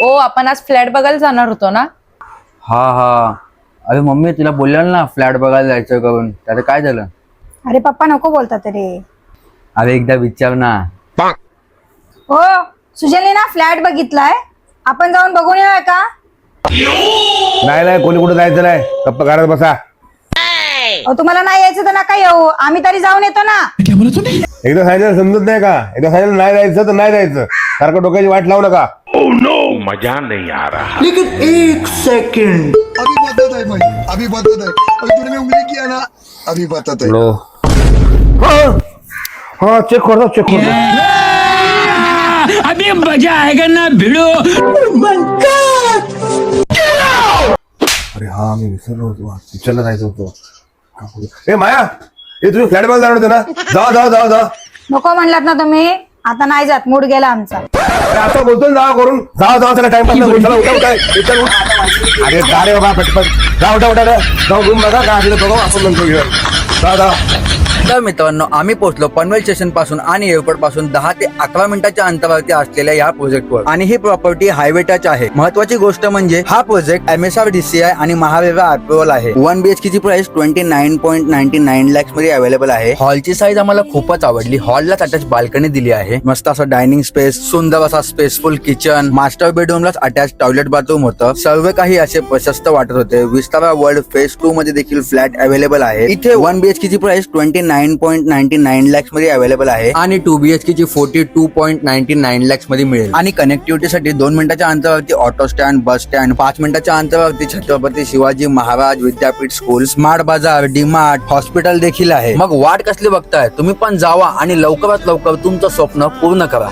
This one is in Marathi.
ओ आपण आज फ्लॅट बघायला जाणार होतो ना. हा हा. अरे मम्मी तुला बोललेलं ना फ्लॅट बघायला जायचं करून, त्याचं काय झालं? अरे पप्पा नको बोलतात रे. अरे एकदा विचार ना. हो सुजलने ना फ्लॅट बघितलाय, आपण जाऊन बघून येऊया का? नाही नाही, कोणी कुठे जायचं नाही, गप्पा घरात बसा. अहो तुम्हाला नाही यायचं तर नका येऊ, आम्ही तरी जाऊन येतो ना. एकदा सांगितलं समजत नाही का? एकदा सांगितलं नाही जायचं तर नाही जायचं, सारखं डोक्याची वाट लावू नका. मजा नहीं आ रहा। लेकिन एक सेकंड, अभी बताता है भाई, अभी बताता है। अभी तूने उंगली किया ना, अभी बताता है। लो हाँ चेक कर दो, चेक कर दो. अभी मजा आएगा ना भिड़ो. अरे हा मी विसरलो होतो, पिक्चरला जायचं होतं. ए माया, हे तुम्ही फ्लॅट बघायला जाणार होते ना? जा जा जा जा. नको म्हणलात ना तुम्ही, आता नाही जात, मूड गेला आमचा. अरे आता बोलतो ना, जा करून जा जा, त्याला टाइम पास नको. चला उठा उठा इथं उठ. अरे जा रे बाबा पटपट, जा उठा उठा जाऊ रूम बघा का असेल बघू, आपण नंतर घेऊया. जा जा. तर मित्रांनो आम्ही पोहोचलो पनवेल स्टेशन पासून आणि एअरपोर्ट पासून 10 ते 11 मिनिटाच्या अंतरावरती असलेल्या या प्रोजेक्टवर. आणि ही प्रॉपर्टी हायवे टच आहे. महत्वाची गोष्ट म्हणजे हा प्रोजेक्ट MSRDCI आणि महारेरा अप्रुव्हल आहे. 1 BHK ची प्राइस 29.99 lakhs मध्ये अवेलेबल आहे. हॉलची साईज आम्हाला खूपच आवडली. हॉलला अटॅच बाल्कनी दिली आहे. मस्त असं डायनिंग स्पेस, सुंदर असा स्पेसफुल किचन, मास्टर बेडरूमलाच अटॅच टॉयलेट बाथरूम होतं. सर्व काही असे प्रशस्त वाटत होते. विस्तारा वर्ल्ड फेज 2 मध्ये देखील फ्लॅट अवेलेबल आहे. इथे 1 BHK ची प्राइस 29.99 lakhs मध्ये अवेलेबल आहे आणि 2 BHK ची 42.99 lakhs मध्ये मिळेल. आणि कनेक्टिव्हिटीसाठी 2 मिनिटाच्या अंतरावरती ऑटो स्टँड, बस स्टँड, 5 मिनिटाच्या अंतरावरती छत्रपती शिवाजी महाराज विद्यापीठ स्कूल, स्मार्ट बाजार, डीमार्ट, हॉस्पिटल देखील आहे. मग वाट कसली बघताय? तुम्ही पण जावा आणि लवकरात लवकर तुमचं स्वप्न पूर्ण करा.